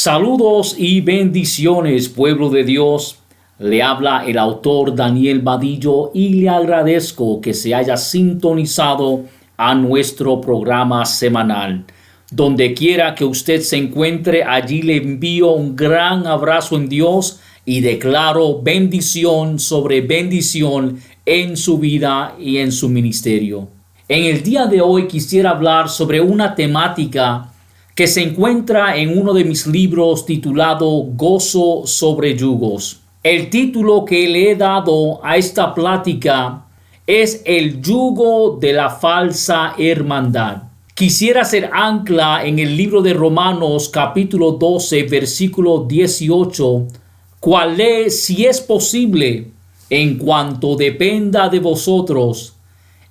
Saludos y bendiciones, pueblo de Dios. Le habla el autor Daniel Vadillo y le agradezco que se haya sintonizado a nuestro programa semanal. Donde quiera que usted se encuentre, allí le envío un gran abrazo en Dios y declaro bendición sobre bendición en su vida y en su ministerio. En el día de hoy quisiera hablar sobre una temática que se encuentra en uno de mis libros titulado Gozo sobre yugos. El título que le he dado a esta plática es El yugo de la falsa hermandad. Quisiera hacer ancla en el libro de Romanos capítulo 12 versículo 18, cual lee: si es posible, en cuanto dependa de vosotros,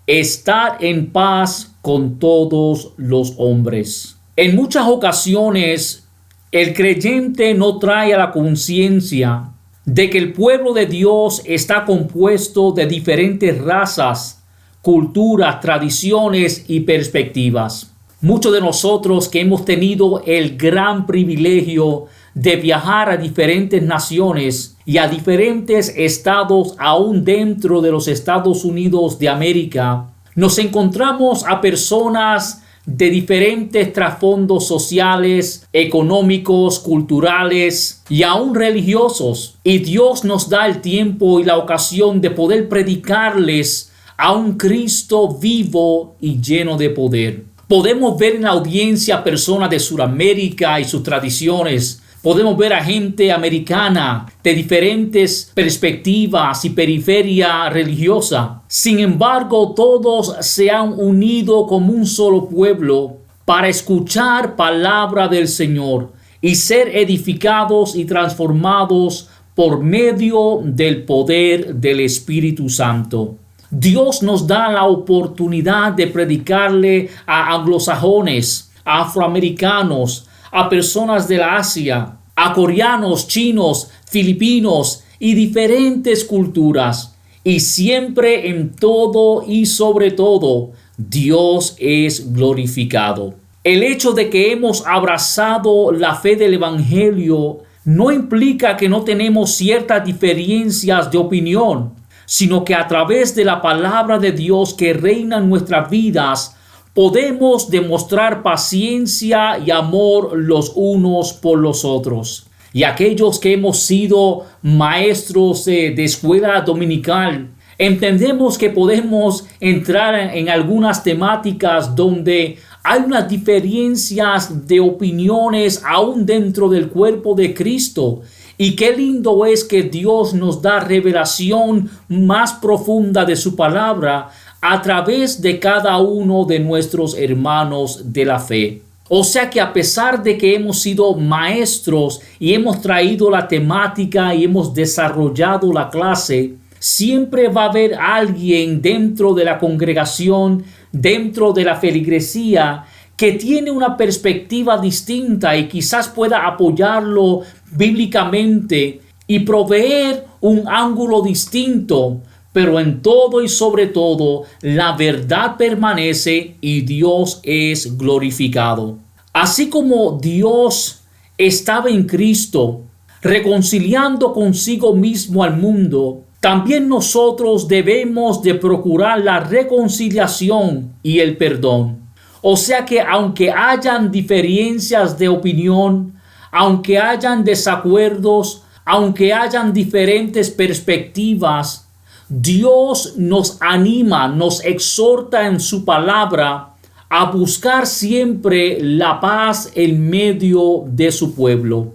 estad en paz con todos los hombres. En muchas ocasiones, el creyente no trae a la conciencia de que el pueblo de Dios está compuesto de diferentes razas, culturas, tradiciones y perspectivas. Muchos de nosotros que hemos tenido el gran privilegio de viajar a diferentes naciones y a diferentes estados aún dentro de los Estados Unidos de América, nos encontramos a personas de diferentes trasfondos sociales, económicos, culturales y aún religiosos. Y Dios nos da el tiempo y la ocasión de poder predicarles a un Cristo vivo y lleno de poder. Podemos ver en la audiencia personas de Sudamérica y sus tradiciones. Podemos ver a gente americana de diferentes perspectivas y periferia religiosa. Sin embargo, todos se han unido como un solo pueblo para escuchar palabra del Señor y ser edificados y transformados por medio del poder del Espíritu Santo. Dios nos da la oportunidad de predicarle a anglosajones, a afroamericanos, a personas de la Asia, a coreanos, chinos, filipinos y diferentes culturas. Y siempre, en todo y sobre todo, Dios es glorificado. El hecho de que hemos abrazado la fe del Evangelio no implica que no tenemos ciertas diferencias de opinión, sino que a través de la palabra de Dios que reina en nuestras vidas, podemos demostrar paciencia y amor los unos por los otros. Y aquellos que hemos sido maestros de escuela dominical, entendemos que podemos entrar en algunas temáticas donde hay unas diferencias de opiniones aún dentro del cuerpo de Cristo. Y qué lindo es que Dios nos da revelación más profunda de su palabra a través de cada uno de nuestros hermanos de la fe. O sea que a pesar de que hemos sido maestros y hemos traído la temática y hemos desarrollado la clase, siempre va a haber alguien dentro de la congregación, dentro de la feligresía, que tiene una perspectiva distinta y quizás pueda apoyarlo bíblicamente y proveer un ángulo distinto. Pero en todo y sobre todo, la verdad permanece y Dios es glorificado. Así como Dios estaba en Cristo, reconciliando consigo mismo al mundo, también nosotros debemos de procurar la reconciliación y el perdón. O sea que aunque hayan diferencias de opinión, aunque hayan desacuerdos, aunque hayan diferentes perspectivas, Dios nos anima, nos exhorta en su palabra a buscar siempre la paz en medio de su pueblo.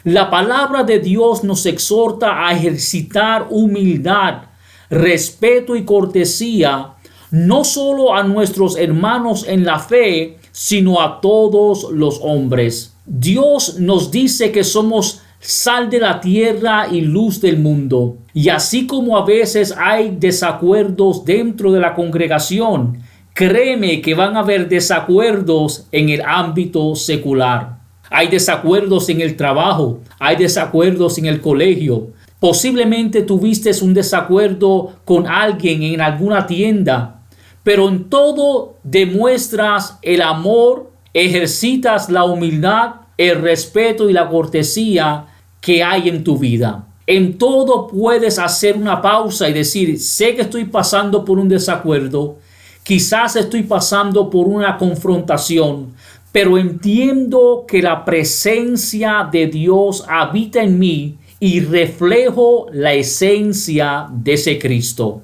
La palabra de Dios nos exhorta a ejercitar humildad, respeto y cortesía, no solo a nuestros hermanos en la fe, sino a todos los hombres. Dios nos dice que somos sal de la tierra y luz del mundo. Y así como a veces hay desacuerdos dentro de la congregación, créeme que van a haber desacuerdos en el ámbito secular. Hay desacuerdos en el trabajo, hay desacuerdos en el colegio. Posiblemente tuviste un desacuerdo con alguien en alguna tienda, pero en todo demuestras el amor, ejercitas la humildad el respeto y la cortesía que hay en tu vida. En todo puedes hacer una pausa y decir, sé que estoy pasando por un desacuerdo, quizás estoy pasando por una confrontación, pero entiendo que la presencia de Dios habita en mí y reflejo la esencia de ese Cristo.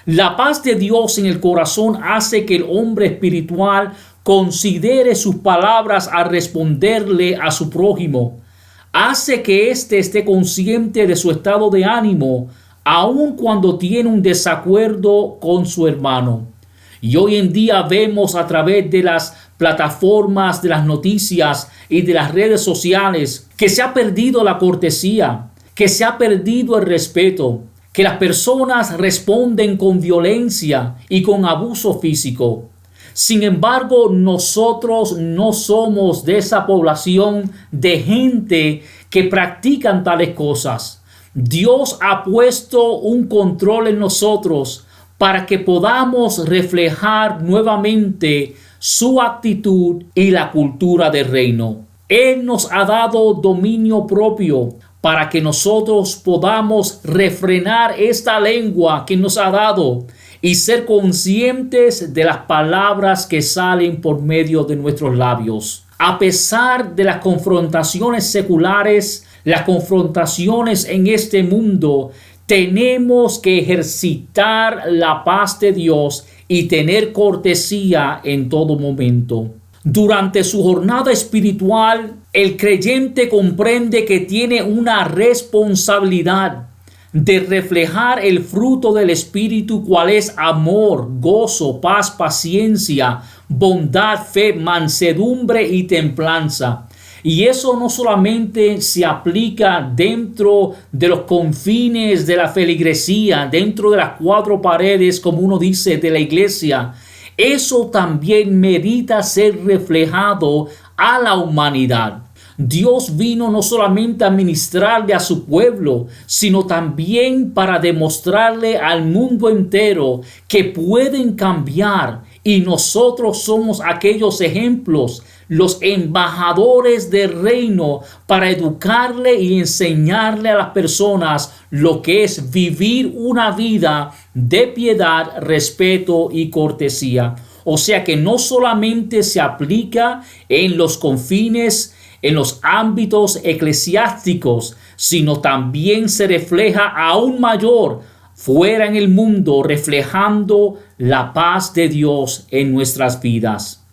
La paz de Dios en el corazón hace que el hombre espiritual considere sus palabras al responderle a su prójimo. Hace que éste esté consciente de su estado de ánimo, aun cuando tiene un desacuerdo con su hermano. Y hoy en día vemos a través de las plataformas, de las noticias y de las redes sociales que se ha perdido la cortesía, que se ha perdido el respeto, que las personas responden con violencia y con abuso físico. Sin embargo, nosotros no somos de esa población de gente que practican tales cosas. Dios ha puesto un control en nosotros para que podamos reflejar nuevamente su actitud y la cultura del reino. Él nos ha dado dominio propio para que nosotros podamos refrenar esta lengua que nos ha dado y ser conscientes de las palabras que salen por medio de nuestros labios. A pesar de las confrontaciones seculares, las confrontaciones en este mundo, tenemos que ejercitar la paz de Dios y tener cortesía en todo momento. Durante su jornada espiritual, el creyente comprende que tiene una responsabilidad de reflejar el fruto del Espíritu, cual es amor, gozo, paz, paciencia, bondad, fe, mansedumbre y templanza. Y eso no solamente se aplica dentro de los confines de la feligresía, dentro de las cuatro paredes, como uno dice, de la iglesia. Eso también merita ser reflejado a la humanidad. Dios vino no solamente a ministrarle a su pueblo, sino también para demostrarle al mundo entero que pueden cambiar, y nosotros somos aquellos ejemplos, los embajadores del reino, para educarle y enseñarle a las personas lo que es vivir una vida de piedad, respeto y cortesía. O sea que no solamente se aplica en los confines, en los ámbitos eclesiásticos, sino también se refleja aún mayor fuera en el mundo, reflejando la paz de Dios en nuestras vidas.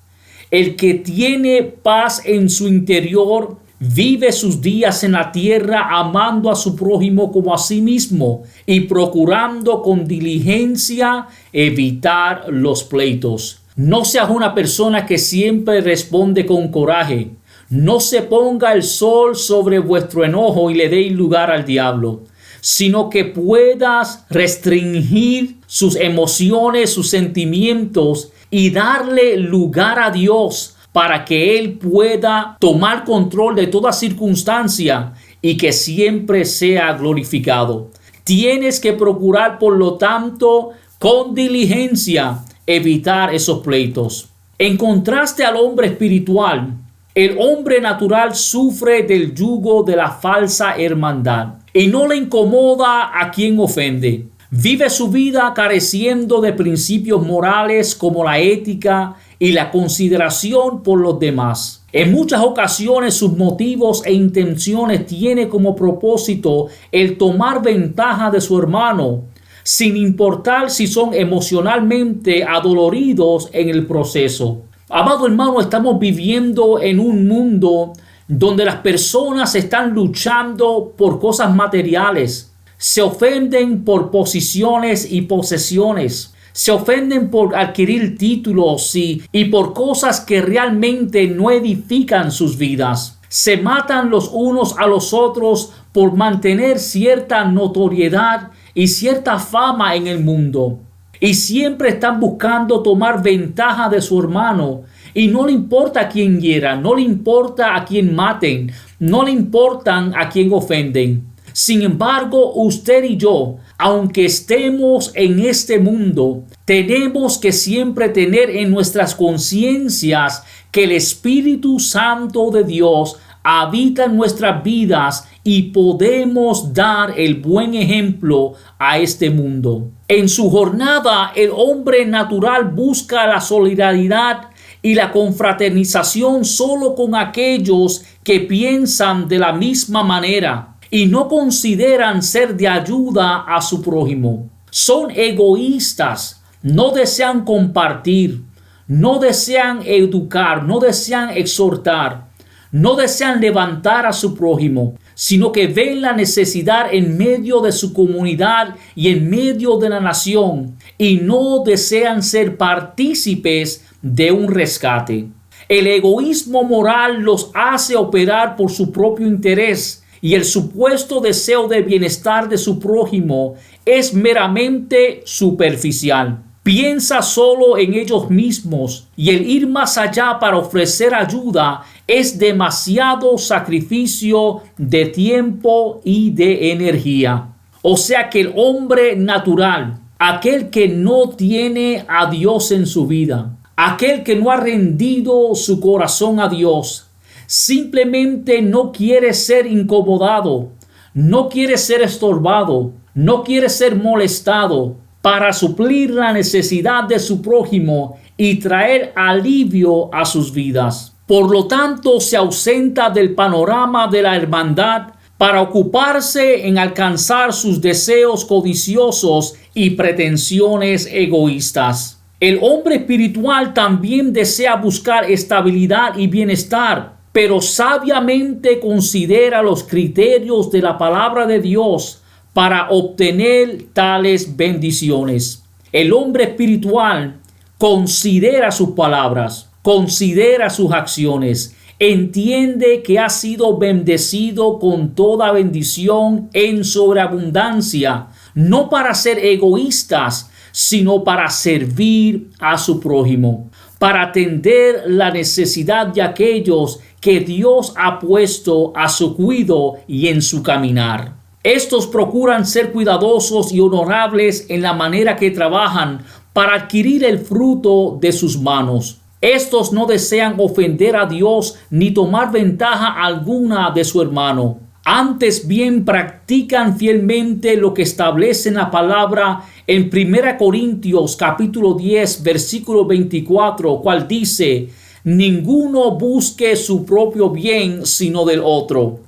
El que tiene paz en su interior vive sus días en la tierra amando a su prójimo como a sí mismo y procurando con diligencia evitar los pleitos. No seas una persona que siempre responde con coraje. No se ponga el sol sobre vuestro enojo y le deis lugar al diablo, sino que puedas restringir sus emociones, sus sentimientos y darle lugar a Dios para que Él pueda tomar control de toda circunstancia y que siempre sea glorificado. Tienes que procurar, por lo tanto, con diligencia evitar esos pleitos. En contraste al hombre espiritual, el hombre natural sufre del yugo de la falsa hermandad y no le incomoda a quien ofende. Vive su vida careciendo de principios morales como la ética y la consideración por los demás. En muchas ocasiones sus motivos e intenciones tienen como propósito el tomar ventaja de su hermano, sin importar si son emocionalmente adoloridos en el proceso. Amado hermano, estamos viviendo en un mundo donde las personas están luchando por cosas materiales. Se ofenden por posiciones y posesiones. Se ofenden por adquirir títulos y por cosas que realmente no edifican sus vidas. Se matan los unos a los otros por mantener cierta notoriedad y cierta fama en el mundo. Y siempre están buscando tomar ventaja de su hermano. Y no le importa a quién hieran, no le importa a quién maten, no le importan a quién ofenden. Sin embargo, usted y yo, aunque estemos en este mundo, tenemos que siempre tener en nuestras conciencias que el Espíritu Santo de Dios habita en nuestras vidas y podemos dar el buen ejemplo a este mundo. En su jornada, el hombre natural busca la solidaridad y la confraternización solo con aquellos que piensan de la misma manera y no consideran ser de ayuda a su prójimo. Son egoístas, no desean compartir, no desean educar, no desean exhortar, no desean levantar a su prójimo, sino que ven la necesidad en medio de su comunidad y en medio de la nación y no desean ser partícipes de un rescate. El egoísmo moral los hace operar por su propio interés y el supuesto deseo de bienestar de su prójimo es meramente superficial. Piensa solo en ellos mismos y el ir más allá para ofrecer ayuda es demasiado sacrificio de tiempo y de energía. O sea que el hombre natural, aquel que no tiene a Dios en su vida, aquel que no ha rendido su corazón a Dios, simplemente no quiere ser incomodado, no quiere ser estorbado, no quiere ser molestado para suplir la necesidad de su prójimo y traer alivio a sus vidas. Por lo tanto, se ausenta del panorama de la hermandad para ocuparse en alcanzar sus deseos codiciosos y pretensiones egoístas. El hombre espiritual también desea buscar estabilidad y bienestar, pero sabiamente considera los criterios de la palabra de Dios para obtener tales bendiciones. El hombre espiritual considera sus palabras, considera sus acciones, entiende que ha sido bendecido con toda bendición en sobreabundancia, no para ser egoístas, sino para servir a su prójimo, para atender la necesidad de aquellos que Dios ha puesto a su cuidado y en su caminar. Estos procuran ser cuidadosos y honorables en la manera que trabajan para adquirir el fruto de sus manos. Estos no desean ofender a Dios ni tomar ventaja alguna de su hermano. Antes bien practican fielmente lo que establece en la palabra en 1 Corintios capítulo 10 versículo 24, cual dice: ninguno busque su propio bien sino del otro.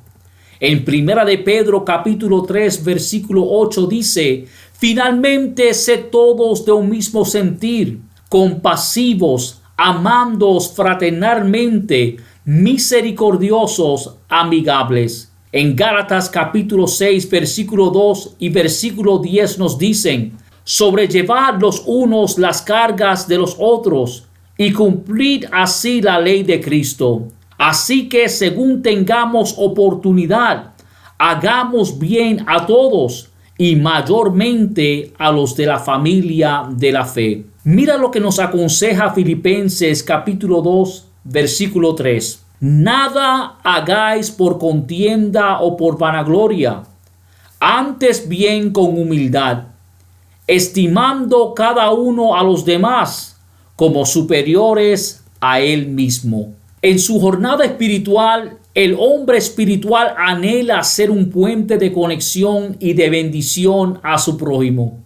En 1 de Pedro capítulo 3 versículo 8 dice: finalmente sed todos de un mismo sentir, compasivos, amándoos fraternalmente, misericordiosos, amigables. En Gálatas capítulo 6 versículo 2 y versículo 10 nos dicen: sobrellevad los unos las cargas de los otros y cumplid así la ley de Cristo. Así que según tengamos oportunidad, hagamos bien a todos y mayormente a los de la familia de la fe. Mira lo que nos aconseja Filipenses capítulo 2 versículo 3. Nada hagáis por contienda o por vanagloria, antes bien con humildad, estimando cada uno a los demás como superiores a él mismo. En su jornada espiritual, el hombre espiritual anhela ser un puente de conexión y de bendición a su prójimo.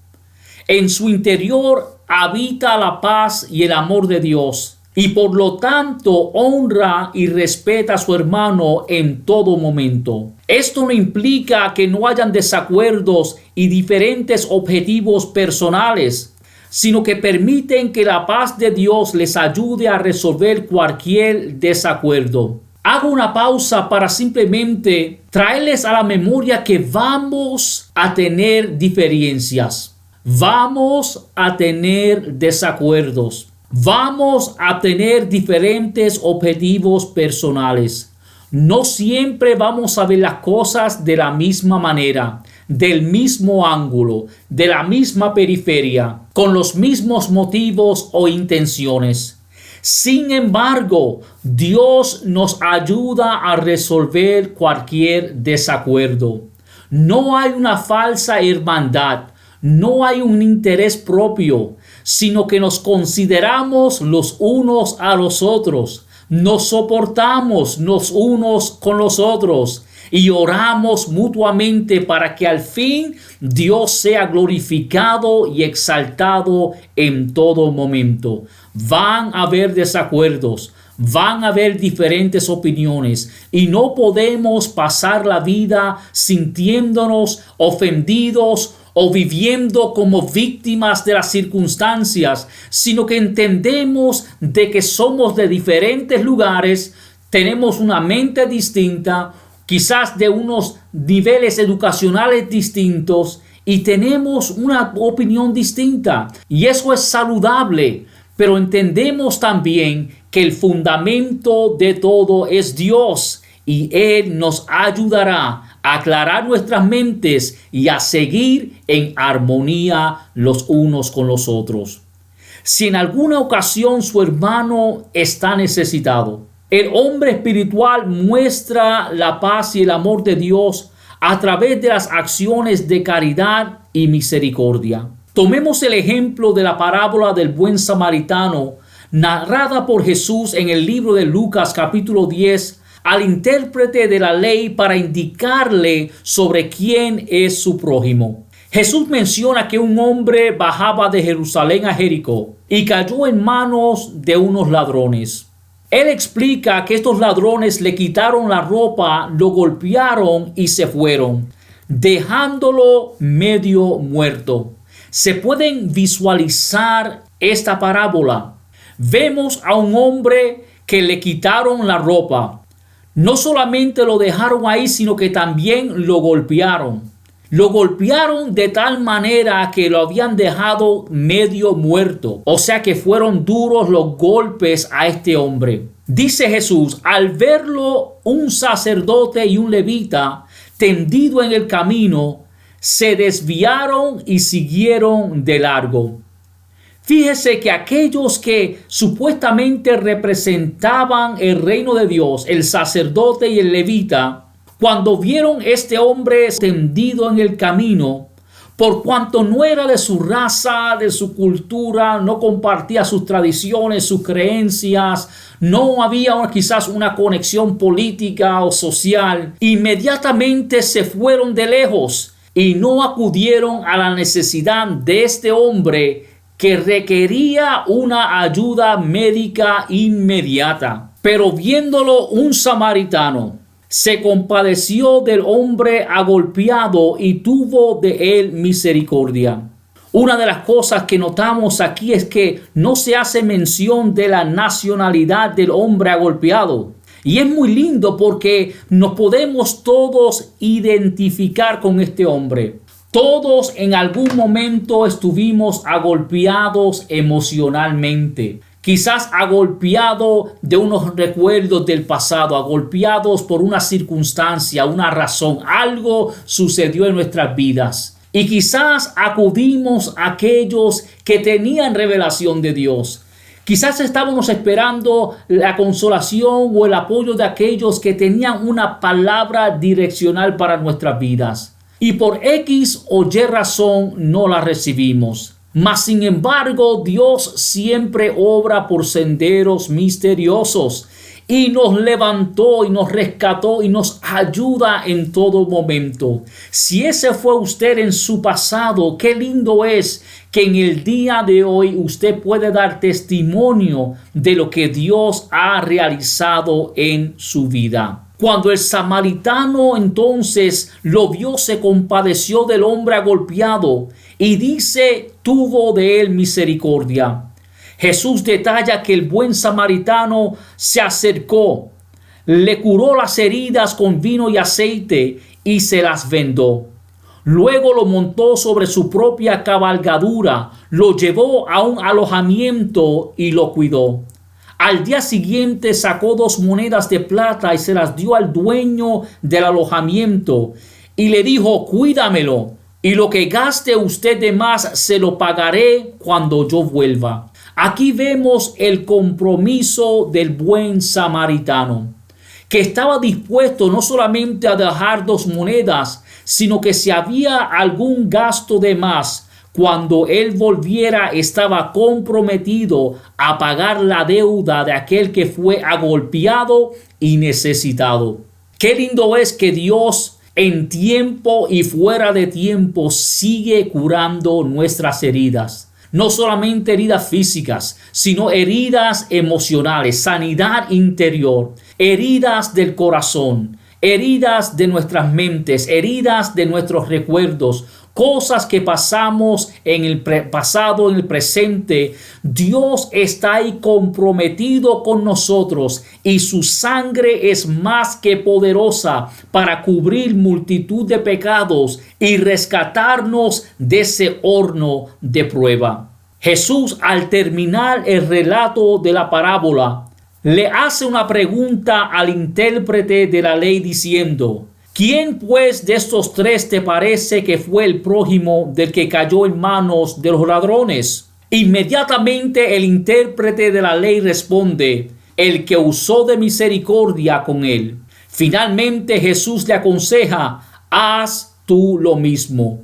En su interior habita la paz y el amor de Dios, y por lo tanto honra y respeta a su hermano en todo momento. Esto no implica que no hayan desacuerdos y diferentes objetivos personales, sino que permiten que la paz de Dios les ayude a resolver cualquier desacuerdo. Hago una pausa para simplemente traerles a la memoria que vamos a tener diferencias, vamos a tener desacuerdos, vamos a tener diferentes objetivos personales. No siempre vamos a ver las cosas de la misma manera, del mismo ángulo, de la misma periferia, con los mismos motivos o intenciones. Sin embargo, Dios nos ayuda a resolver cualquier desacuerdo. No hay una falsa hermandad, no hay un interés propio, sino que nos consideramos los unos a los otros, nos soportamos los unos con los otros y oramos mutuamente para que al fin Dios sea glorificado y exaltado en todo momento. Van a haber desacuerdos, van a haber diferentes opiniones y no podemos pasar la vida sintiéndonos ofendidos o viviendo como víctimas de las circunstancias, sino que entendemos de que somos de diferentes lugares, tenemos una mente distinta, quizás de unos niveles educacionales distintos y tenemos una opinión distinta. Y eso es saludable, pero entendemos también que el fundamento de todo es Dios y Él nos ayudará a aclarar nuestras mentes y a seguir en armonía los unos con los otros. Si en alguna ocasión su hermano está necesitado, el hombre espiritual muestra la paz y el amor de Dios a través de las acciones de caridad y misericordia. Tomemos el ejemplo de la parábola del buen samaritano, narrada por Jesús en el libro de Lucas capítulo 10, al intérprete de la ley para indicarle sobre quién es su prójimo. Jesús menciona que un hombre bajaba de Jerusalén a Jericó y cayó en manos de unos ladrones. Él explica que estos ladrones le quitaron la ropa, lo golpearon y se fueron, dejándolo medio muerto. Se pueden visualizar esta parábola. Vemos a un hombre que le quitaron la ropa. No solamente lo dejaron ahí, sino que también lo golpearon. Lo golpearon de tal manera que lo habían dejado medio muerto. O sea que fueron duros los golpes a este hombre. Dice Jesús, al verlo un sacerdote y un levita tendido en el camino, se desviaron y siguieron de largo. Fíjese que aquellos que supuestamente representaban el reino de Dios, el sacerdote y el levita, cuando vieron este hombre tendido en el camino, por cuanto no era de su raza, de su cultura, no compartía sus tradiciones, sus creencias, no había quizás una conexión política o social, inmediatamente se fueron de lejos y no acudieron a la necesidad de este hombre que requería una ayuda médica inmediata. Pero viéndolo un samaritano, se compadeció del hombre agolpeado y tuvo de él misericordia. Una de las cosas que notamos aquí es que no se hace mención de la nacionalidad del hombre agolpeado. Y es muy lindo porque nos podemos todos identificar con este hombre. Todos en algún momento estuvimos agolpeados emocionalmente. Quizás agolpeado de unos recuerdos del pasado, agolpeados por una circunstancia, una razón, algo sucedió en nuestras vidas. Y quizás acudimos a aquellos que tenían revelación de Dios. Quizás estábamos esperando la consolación o el apoyo de aquellos que tenían una palabra direccional para nuestras vidas. Y por X o Y razón no la recibimos. Mas sin embargo, Dios siempre obra por senderos misteriosos y nos levantó y nos rescató y nos ayuda en todo momento. Si ese fue usted en su pasado, qué lindo es que en el día de hoy usted puede dar testimonio de lo que Dios ha realizado en su vida. Cuando el samaritano entonces lo vio, se compadeció del hombre agolpeado y dice, tuvo de él misericordia. Jesús detalla que el buen samaritano se acercó, le curó las heridas con vino y aceite y se las vendó. Luego lo montó sobre su propia cabalgadura, lo llevó a un alojamiento y lo cuidó. Al día siguiente sacó 2 monedas de plata y se las dio al dueño del alojamiento y le dijo, cuídamelo y lo que gaste usted de más se lo pagaré cuando yo vuelva. Aquí vemos el compromiso del buen samaritano, que estaba dispuesto no solamente a dejar 2 monedas, sino que si había algún gasto de más, Cuando Él volviera, estaba comprometido a pagar la deuda de aquel que fue agolpeado y necesitado. Qué lindo es que Dios en tiempo y fuera de tiempo sigue curando nuestras heridas. No solamente heridas físicas, sino heridas emocionales, sanidad interior, heridas del corazón, heridas de nuestras mentes, heridas de nuestros recuerdos, cosas que pasamos en el pasado, en el presente. Dios está ahí comprometido con nosotros y su sangre es más que poderosa para cubrir multitud de pecados y rescatarnos de ese horno de prueba. Jesús, al terminar el relato de la parábola, le hace una pregunta al intérprete de la ley diciendo: ¿quién pues de estos tres te parece que fue el prójimo del que cayó en manos de los ladrones? Inmediatamente el intérprete de la ley responde: el que usó de misericordia con él. Finalmente Jesús le aconseja: haz tú lo mismo.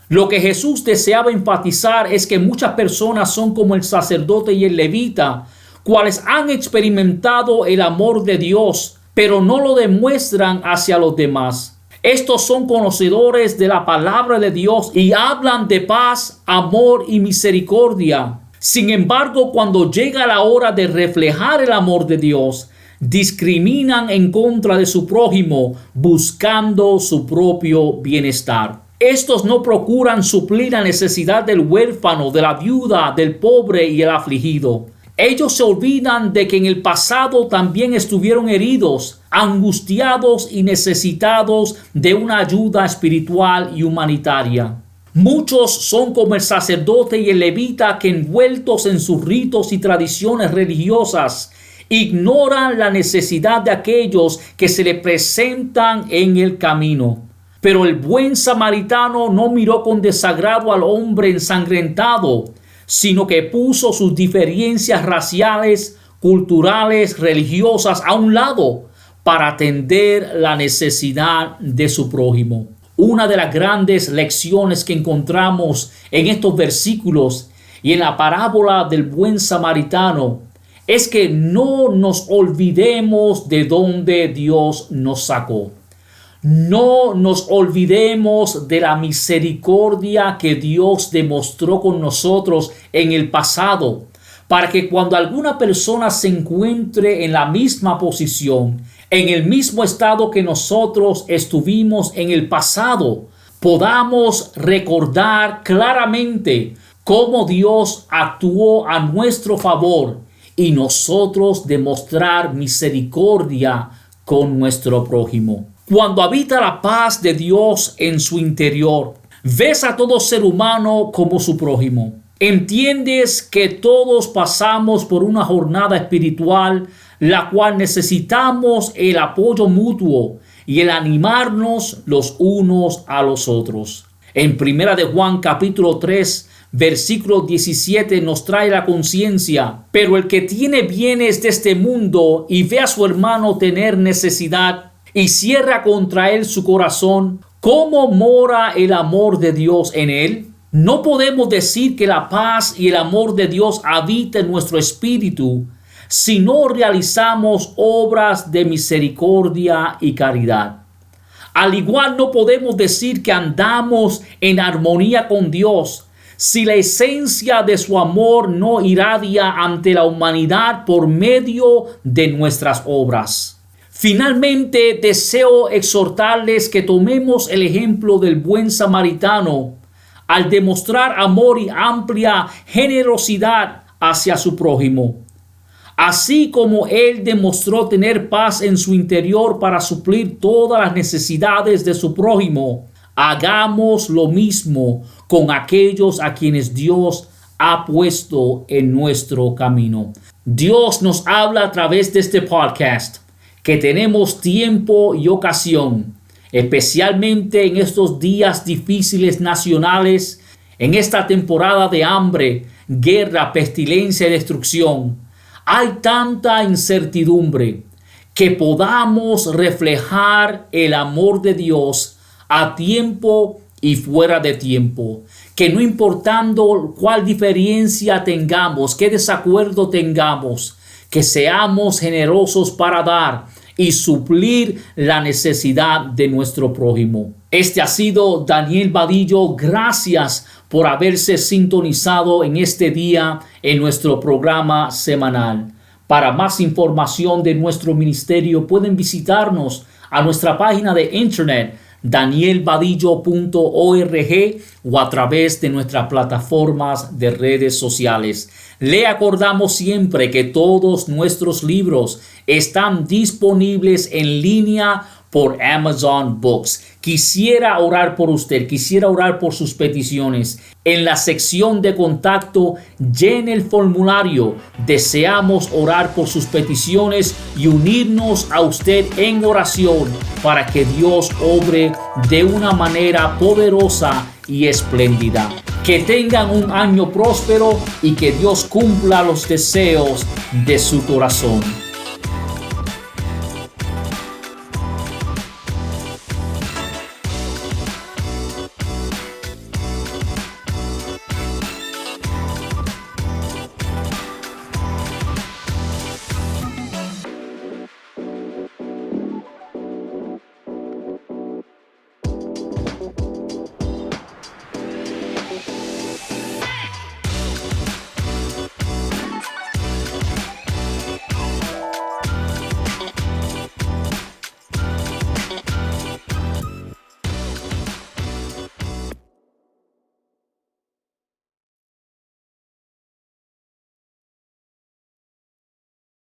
Lo que Jesús deseaba enfatizar es que muchas personas son como el sacerdote y el levita, cuales han experimentado el amor de Dios, pero no lo demuestran hacia los demás. Estos son conocedores de la palabra de Dios y hablan de paz, amor y misericordia. Sin embargo, cuando llega la hora de reflejar el amor de Dios, discriminan en contra de su prójimo, buscando su propio bienestar. Estos no procuran suplir la necesidad del huérfano, de la viuda, del pobre y el afligido. Ellos se olvidan de que en el pasado también estuvieron heridos, angustiados y necesitados de una ayuda espiritual y humanitaria. Muchos son como el sacerdote y el levita que, envueltos en sus ritos y tradiciones religiosas, ignoran la necesidad de aquellos que se le presentan en el camino. Pero el buen samaritano no miró con desagrado al hombre ensangrentado, sino que puso sus diferencias raciales, culturales, religiosas a un lado para atender la necesidad de su prójimo. Una de las grandes lecciones que encontramos en estos versículos y en la parábola del buen samaritano es que no nos olvidemos de dónde Dios nos sacó. No nos olvidemos de la misericordia que Dios demostró con nosotros en el pasado, para que cuando alguna persona se encuentre en la misma posición, en el mismo estado que nosotros estuvimos en el pasado, podamos recordar claramente cómo Dios actuó a nuestro favor y nosotros demostrar misericordia con nuestro prójimo. Cuando habita la paz de Dios en su interior, ves a todo ser humano como su prójimo. Entiendes que todos pasamos por una jornada espiritual, la cual necesitamos el apoyo mutuo y el animarnos los unos a los otros. En 1 de Juan capítulo 3, versículo 17 nos trae la conciencia: pero el que tiene bienes de este mundo y ve a su hermano tener necesidad y cierra contra él su corazón, ¿cómo mora el amor de Dios en él? No podemos decir que la paz y el amor de Dios habita en nuestro espíritu si no realizamos obras de misericordia y caridad. Al igual no podemos decir que andamos en armonía con Dios si la esencia de su amor no irradia ante la humanidad por medio de nuestras obras. Finalmente, deseo exhortarles que tomemos el ejemplo del buen samaritano al demostrar amor y amplia generosidad hacia su prójimo. Así como él demostró tener paz en su interior para suplir todas las necesidades de su prójimo, hagamos lo mismo con aquellos a quienes Dios ha puesto en nuestro camino. Dios nos habla a través de este podcast que tenemos tiempo y ocasión, especialmente en estos días difíciles nacionales, en esta temporada de hambre, guerra, pestilencia y destrucción. Hay tanta incertidumbre, que podamos reflejar el amor de Dios a tiempo y fuera de tiempo, que no importando cuál diferencia tengamos, qué desacuerdo tengamos, que seamos generosos para dar y suplir la necesidad de nuestro prójimo. Este ha sido Daniel Vadillo. Gracias por haberse sintonizado en este día en nuestro programa semanal. Para más información de nuestro ministerio pueden visitarnos a nuestra página de internet danielvadillo.org o a través de nuestras plataformas de redes sociales. Le acordamos siempre que todos nuestros libros están disponibles en línea por Amazon Books. Quisiera orar por usted, quisiera orar por sus peticiones. En la sección de contacto, llene el formulario. Deseamos orar por sus peticiones y unirnos a usted en oración para que Dios obre de una manera poderosa y espléndida. Que tengan un año próspero y que Dios cumpla los deseos de su corazón.